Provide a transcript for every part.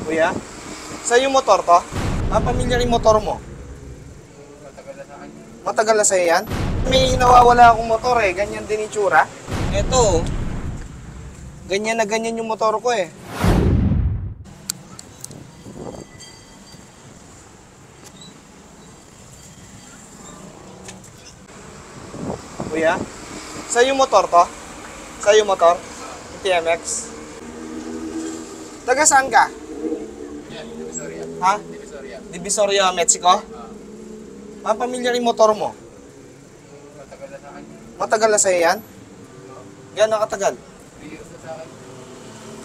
Kuya, sa yung motor to? Pamilyar yung motor mo? Matagal na sa akin. Matagal na sa'yo yan? May nawawala akong motor eh, ganyan din itsura. Eto, ganyan na ganyan yung motor ko eh. Kuya, sa yung motor to? Sa yung motor? Yung TMX? Taga saan ka? Yan, Divisoria. Ha? Divisoria. Divisoria, Mexico? Pamilyar yung motor mo? Matagal na sa akin. Matagal na sa'yo yan? Gano'n katagal? 3 years na sa akin.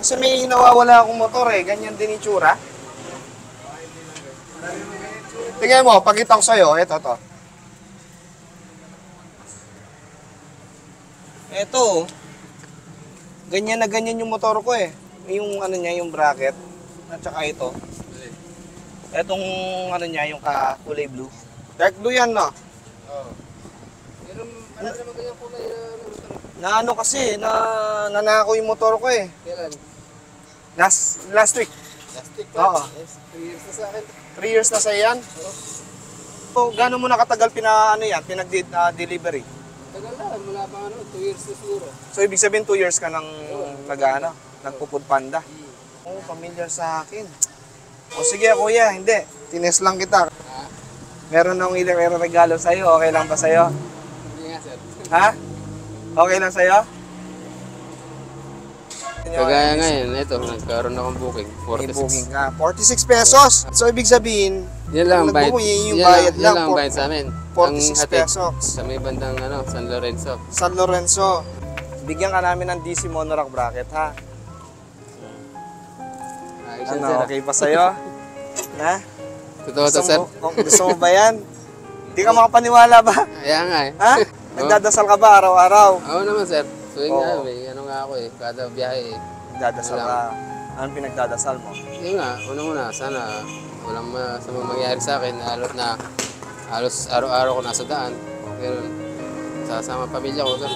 Kasi may nawawala akong motor eh, ganyan din itsura. Tingnan mo, pakita ko sa'yo, eto to. Eto, ganyan na ganyan yung motor ko eh. Yung ano niya, yung bracket. At saka ito. Etong ano niya, yung kulay blue. Dark blue yan, no? Oo. Pero marami naman ganyan kulay na Na ano kasi, nanako yung motor ko eh. kailan? Last week. Plastic Oo. Yes, 3 years na sa akin. 3 years na sa'yo yan. So, gano'n mo na katagal pinag-delivery? Tagal na, mula pa 2 years na siguro. So, ibig sabihin 2 years ka nang nagpupud panda. Oo, familiar sa akin. O sige, kuya, hindi. Tines lang kita. Meron akong ilang regalo sa'yo. Okay lang ba sa'yo? Hindi nga, sir. Ha? Okay lang sa'yo? Kagaya ngayon, ito, nagkaroon akong booking. May 46. booking ka. 46 pesos. So, ibig sabihin, Yan lang ang bayad. yung bayad Yan lang. lang ang bayad sa amin. 46 Ang hatid pesos. sa may bandang San Lorenzo. San Lorenzo. Bigyan ka namin ng DC Monorack bracket, ha? Ayos yan, sir. Ano, okay pa sa'yo? Na? Totoo to, sir. Gusto mo ba yan? Hindi ka makapaniwala ba? Kaya nga eh. Ha? Nagdadasal ka ba araw-araw? Oo naman, sir. So yun nga, Oo. may ano nga ako eh. Kada biyahe eh. Nagdadasal ka. Anong pinagdadasal mo? Yun nga, una-una, sana walang masamang mangyari sa akin. Halos araw-araw ko nasa daan. Pero sasama pamilya ko, sir.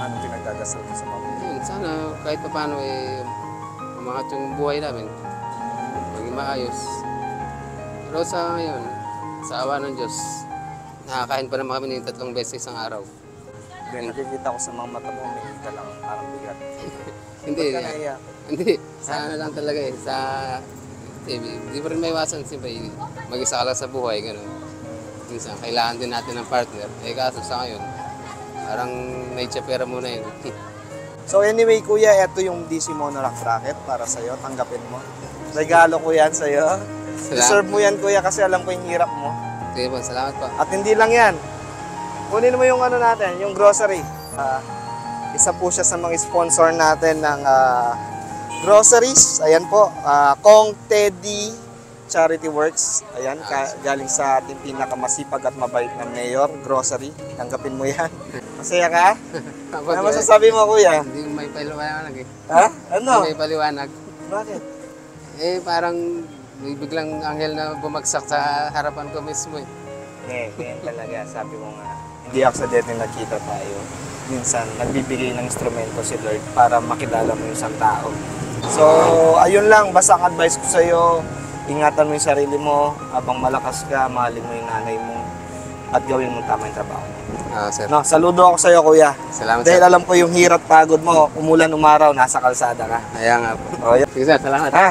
Anong pinagdadasal mo sa pamilya? Yun, sana kahit pa paano eh, umangat yung buhay namin. Maging maayos. Pero sa ngayon, sa awa ng Diyos, nakakain pa naman kami ng 3 beses isang araw. Then, nakikita ko sa mga mata mo, may hita lang, parang bigat. Hindi, Ba't ka naiyak? hindi. Sa ano lang talaga eh. Di pa rin may iwasan. Siyempre, mag-isa ka lang sa buhay, gano'n. Minsan, kailangan din natin ng partner. Eh kaso sa ngayon, parang may tsapera muna yun. So anyway, kuya, ito yung DC Monorack bracket para sa'yo. Tanggapin mo. Regalo ko yan sa'yo. Deserve mo yan, kuya, kasi alam ko yung hirap mo. Sige po, salamat po. At hindi lang yan. Kunin mo yung ano natin, yung grocery. Isa po siya sa mga sponsor natin ng groceries. Ayan po, Kong Teddy Charity Works. Ayan, galing sa ating pinakamasipag at mabait na mayor, grocery. Tanggapin mo yan. Masaya ka? Ano masasabi mo, kuya? Hindi ko may paliwanag eh. Ha? Ano? Hindi may paliwanag. Bakit? Eh parang may biglang anghel na bumagsak sa harapan ko mismo eh. Ganyan talaga. Sabi mo nga, hindi aksidente nakita tayo. Minsan, nagbibigay ng instrumento si Lord para makilala mo yung isang tao. So, ayun lang. Basta ang advice ko sa'yo, ingatan mo yung sarili mo. Habang malakas ka, mahalin mo yung nanay mo. At gawin mo tama yung trabaho. Sir. No, saludo ako sa'yo, kuya. Salamat, Dahil sir. alam ko yung hirap pagod mo. Umulan, umaraw, nasa kalsada ka. Kaya nga po. O, yan. Sige sir, salamat. Ha?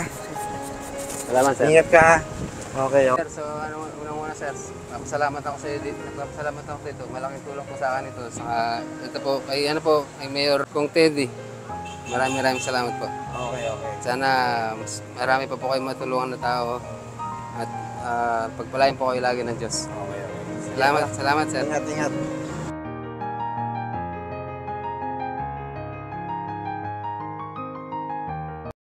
Salamat sir. Ingat ka, ha? Okay, okay. Sir, so unang-una sir, salamat ako sa iyo dito. Nagpapasalamat ako dito. Malaking tulong po sa akin ito. Ito po, kay Mayor Kong Teddy. Maraming salamat po. Okay, okay. Sana mas marami pa po kayong matulungan na tao. At pagpalain po kayo lagi ng Diyos. Okay, okay. Salamat sir. Ingat, ingat.